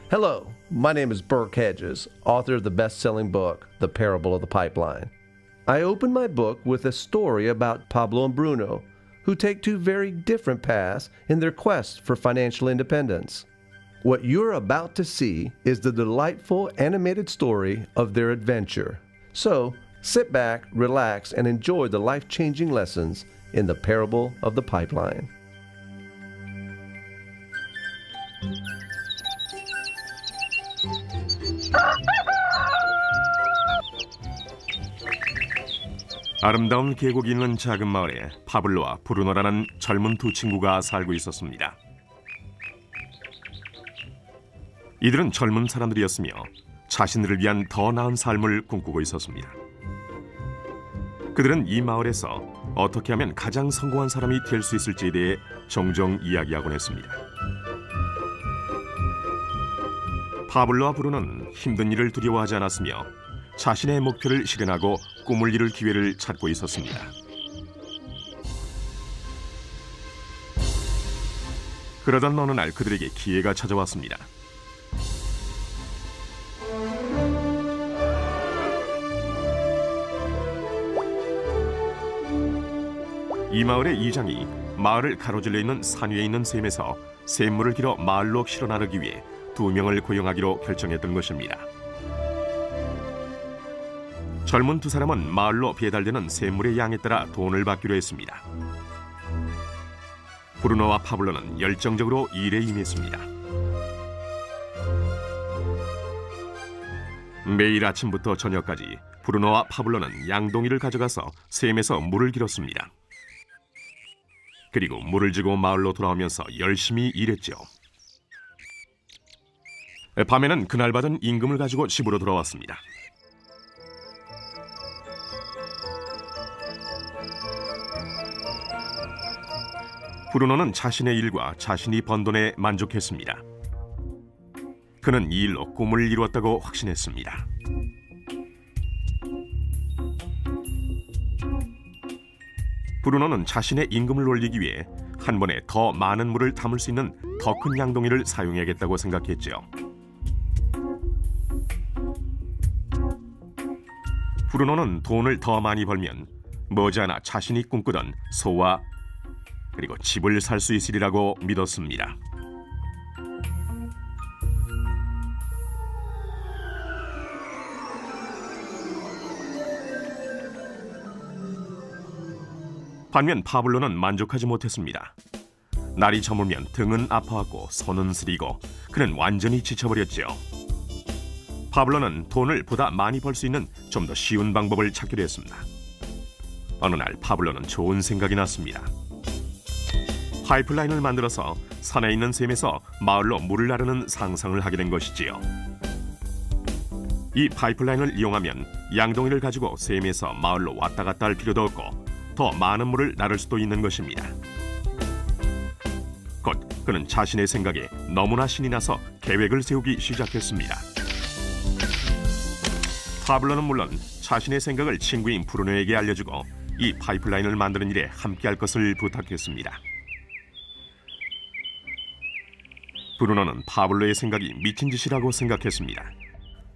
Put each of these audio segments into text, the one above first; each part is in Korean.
Hello, my name is Burke Hedges, author of the best-selling book, The Parable of the Pipeline. I open my book with a story about Pablo and Bruno, who take two very different paths in their quest for financial independence. What you're about to see is the delightful animated story of their adventure. So, sit back, relax, and enjoy the life-changing lessons in The Parable of the Pipeline. 아름다운 계곡이 있는 작은 마을에 파블로와 브루노라는 젊은 두 친구가 살고 있었습니다. 이들은 젊은 사람들이었으며 자신들을 위한 더 나은 삶을 꿈꾸고 있었습니다. 그들은 이 마을에서 어떻게 하면 가장 성공한 사람이 될 수 있을지에 대해 종종 이야기하곤 했습니다. 파블로와 브루노는 힘든 일을 두려워하지 않았으며 자신의 목표를 실현하고 꿈을 이룰 기회를 찾고 있었습니다. 그러던 어느 날 그들에게 기회가 찾아왔습니다. 이 마을의 이장이 마을을 가로질러 있는 산 위에 있는 샘에서 샘물을 길어 마을로 실어 나르기 위해 2명을 고용하기로 결정했던 것입니다. 젊은 두 사람은 마을로 배달되는 샘물의 양에 따라 돈을 받기로 했습니다. 브루노와 파블로는 열정적으로 일에 임했습니다. 매일 아침부터 저녁까지 브루노와 파블로는 양동이를 가져가서 샘에서 물을 길었습니다. 그리고 물을 지고 마을로 돌아오면서 열심히 일했죠. 밤에는 그날 받은 임금을 가지고 집으로 돌아왔습니다. 브루노는 자신의 일과 자신이 번 돈에 만족했습니다. 그는 이 일로 꿈을 이루었다고 확신했습니다. 브루노는 자신의 임금을 올리기 위해 한 번에 더 많은 물을 담을 수 있는 더 큰 양동이를 사용해야겠다고 생각했죠. 브루노는 돈을 더 많이 벌면 머지않아 자신이 꿈꾸던 소와 그리고 집을 살 수 있으리라고 믿었습니다. 반면 파블로는 만족하지 못했습니다. 날이 저물면 등은 아파하고 손은 쓰리고 그는 완전히 지쳐버렸죠. 파블로는 돈을 보다 많이 벌 수 있는 좀 더 쉬운 방법을 찾기로 했습니다. 어느 날 파블로는 좋은 생각이 났습니다. 파이프라인을 만들어서 산에 있는 샘에서 마을로 물을 나르는 상상을 하게 된 것이지요. 이 파이프라인을 이용하면 양동이를 가지고 샘에서 마을로 왔다 갔다 할 필요도 없고 더 많은 물을 나를 수도 있는 것입니다. 곧 그는 자신의 생각에 너무나 신이 나서 계획을 세우기 시작했습니다. 파블로는 물론 자신의 생각을 친구인 브루노에게 알려주고 이 파이프라인을 만드는 일에 함께할 것을 부탁했습니다. 브루노는 파블로의 생각이 미친 짓이라고 생각했습니다.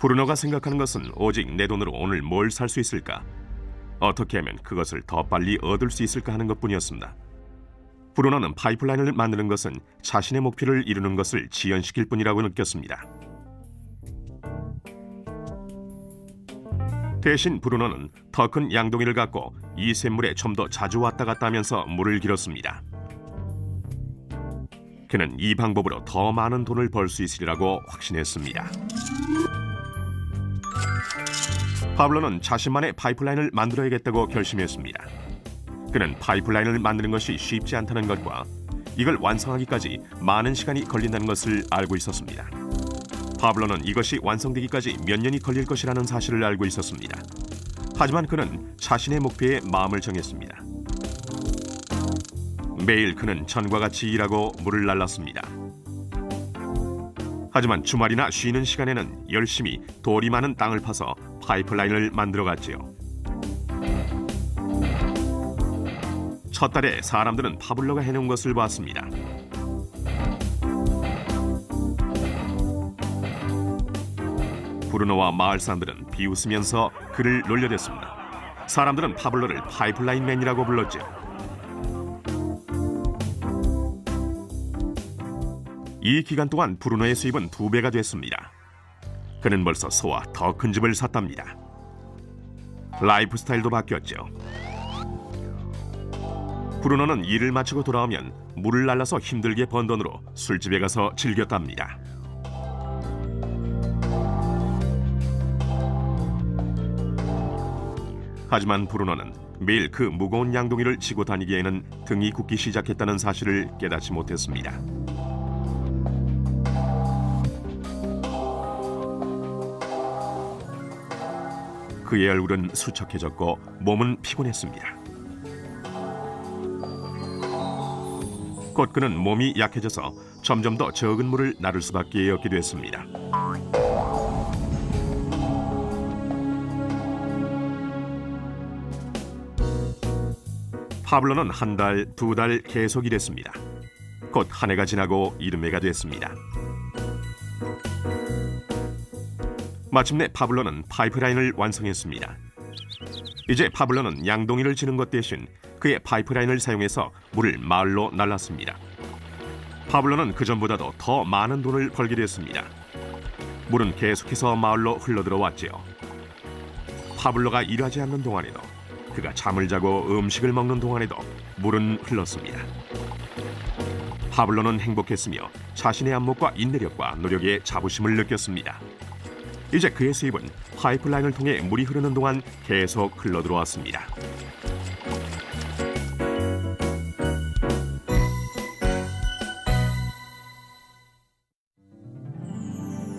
브루노가 생각하는 것은 오직 내 돈으로 오늘 뭘 살 수 있을까? 어떻게 하면 그것을 더 빨리 얻을 수 있을까 하는 것뿐이었습니다. 브루노는 파이프라인을 만드는 것은 자신의 목표를 이루는 것을 지연시킬 뿐이라고 느꼈습니다. 대신 브루노는 더 큰 양동이를 갖고 이 샘물에 좀 더 자주 왔다 갔다 하면서 물을 길었습니다. 그는 이 방법으로 더 많은 돈을 벌 수 있으리라고 확신했습니다. 파블로는 자신만의 파이프라인을 만들어야겠다고 결심했습니다. 그는 파이프라인을 만드는 것이 쉽지 않다는 것과 이걸 완성하기까지 많은 시간이 걸린다는 것을 알고 있었습니다. 파블로는 이것이 완성되기까지 몇 년이 걸릴 것이라는 사실을 알고 있었습니다. 하지만 그는 자신의 목표에 마음을 정했습니다. 매일 그는 전과 같이 일하고 물을 날랐습니다. 하지만 주말이나 쉬는 시간에는 열심히 돌이 많은 땅을 파서 파이프라인을 만들어갔지요. 첫 달에 사람들은 파블로가 해놓은 것을 봤습니다. 브루노와 마을 사람들은 비웃으면서 그를 놀려댔습니다. 사람들은 파블로를 파이프라인맨이라고 불렀죠. 이 기간 동안 브루노의 수입은 2배가 됐습니다. 그는 벌써 소와 더 큰 집을 샀답니다. 라이프 스타일도 바뀌었죠. 브루노는 일을 마치고 돌아오면 물을 날라서 힘들게 번 돈으로 술집에 가서 즐겼답니다. 하지만 브루노는 매일 그 무거운 양동이를 지고 다니기에는 등이 굽기 시작했다는 사실을 깨닫지 못했습니다. 그의 얼굴은 수척해졌고 몸은 피곤했습니다. 곧 그는 몸이 약해져서 점점 더 적은 물을 나를 수밖에 없게 됐습니다. 파블로는 1달, 2달 계속 일했습니다. 곧 한 해가 지나고 이듬해가 됐습니다. 마침내 파블로는 파이프라인을 완성했습니다. 이제 파블로는 양동이를 지는 것 대신 그의 파이프라인을 사용해서 물을 마을로 날랐습니다. 파블로는 그전보다도 더 많은 돈을 벌게 됐습니다. 물은 계속해서 마을로 흘러들어왔지요. 파블로가 일하지 않는 동안에도, 그가 잠을 자고 음식을 먹는 동안에도 물은 흘렀습니다. 파블로는 행복했으며 자신의 안목과 인내력과 노력에 자부심을 느꼈습니다. 이제 그의 수입은 파이프라인을 통해 물이 흐르는 동안 계속 흘러들어왔습니다.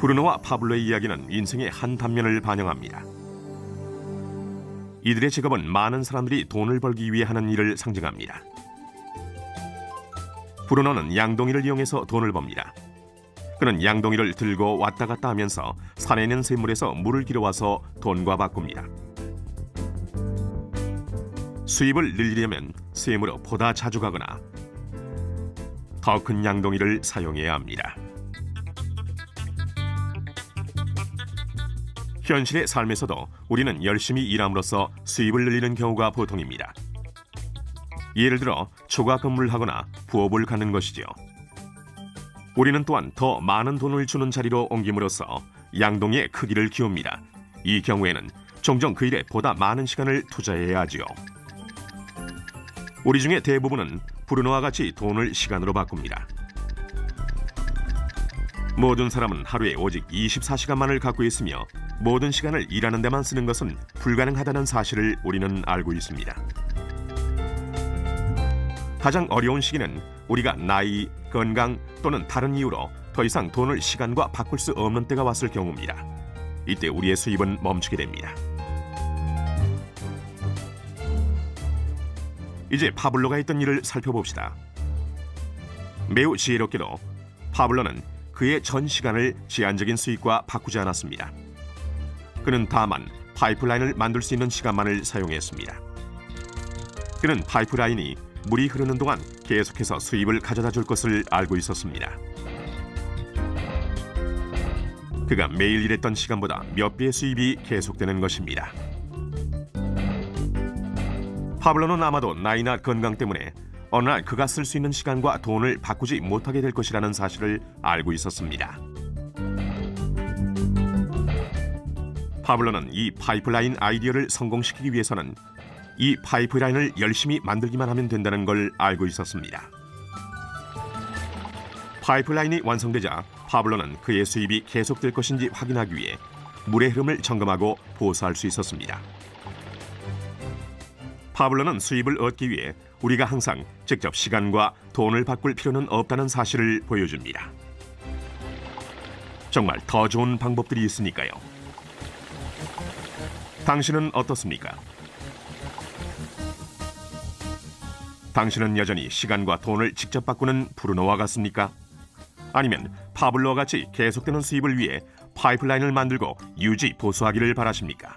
브루노와 파블로의 이야기는 인생의 한 단면을 반영합니다. 이들의 직업은 많은 사람들이 돈을 벌기 위해 하는 일을 상징합니다. 브루노는 양동이를 이용해서 돈을 법니다. 그는 양동이를 들고 왔다 갔다 하면서 산에 있는 샘물에서 물을 길어와서 돈과 바꿉니다. 수입을 늘리려면 샘으로 보다 자주 가거나 더 큰 양동이를 사용해야 합니다. 현실의 삶에서도 우리는 열심히 일함으로써 수입을 늘리는 경우가 보통입니다. 예를 들어 초과 근무를 하거나 부업을 갖는 것이죠. 우리는 또한 더 많은 돈을 주는 자리로 옮김으로써 양동이의 크기를 키웁니다. 이 경우에는 종종 그 일에 보다 많은 시간을 투자해야 하지요. 우리 중에 대부분은 브루노와 같이 돈을 시간으로 바꿉니다. 모든 사람은 하루에 오직 24시간만을 갖고 있으며 모든 시간을 일하는 데만 쓰는 것은 불가능하다는 사실을 우리는 알고 있습니다. 가장 어려운 시기는 우리가 나이, 건강 또는 다른 이유로 더 이상 돈을 시간과 바꿀 수 없는 때가 왔을 경우입니다. 이때 우리의 수입은 멈추게 됩니다. 이제 파블로가 했던 일을 살펴봅시다. 매우 지혜롭게도 파블로는 그의 전 시간을 제한적인 수익과 바꾸지 않았습니다. 그는 다만 파이프라인을 만들 수 있는 시간만을 사용했습니다. 그는 파이프라인이 물이 흐르는 동안 계속해서 수입을 가져다 줄 것을 알고 있었습니다. 그가 매일 일했던 시간보다 몇 배의 수입이 계속되는 것입니다. 파블로는 아마도 나이나 건강 때문에 어느 날 그가 쓸 수 있는 시간과 돈을 바꾸지 못하게 될 것이라는 사실을 알고 있었습니다. 파블로는 이 파이프라인 아이디어를 성공시키기 위해서는 이 파이프라인을 열심히 만들기만 하면 된다는 걸 알고 있었습니다. 파이프라인이 완성되자 파블로는 그의 수입이 계속될 것인지 확인하기 위해 물의 흐름을 점검하고 보수할 수 있었습니다. 파블로는 수입을 얻기 위해 우리가 항상 직접 시간과 돈을 바꿀 필요는 없다는 사실을 보여줍니다. 정말 더 좋은 방법들이 있으니까요. 당신은 어떻습니까? 당신은 여전히 시간과 돈을 직접 바꾸는 브루노와 같습니까? 아니면 파블로와 같이 계속되는 수입을 위해 파이프라인을 만들고 유지 보수하기를 바라십니까?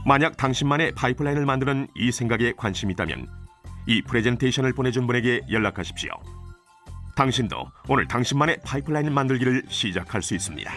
만약 당신만의 파이프라인을 만드는 이 생각에 관심이 있다면 이 프레젠테이션을 보내준 분에게 연락하십시오. 당신도 오늘 당신만의 파이프라인을 만들기를 시작할 수 있습니다.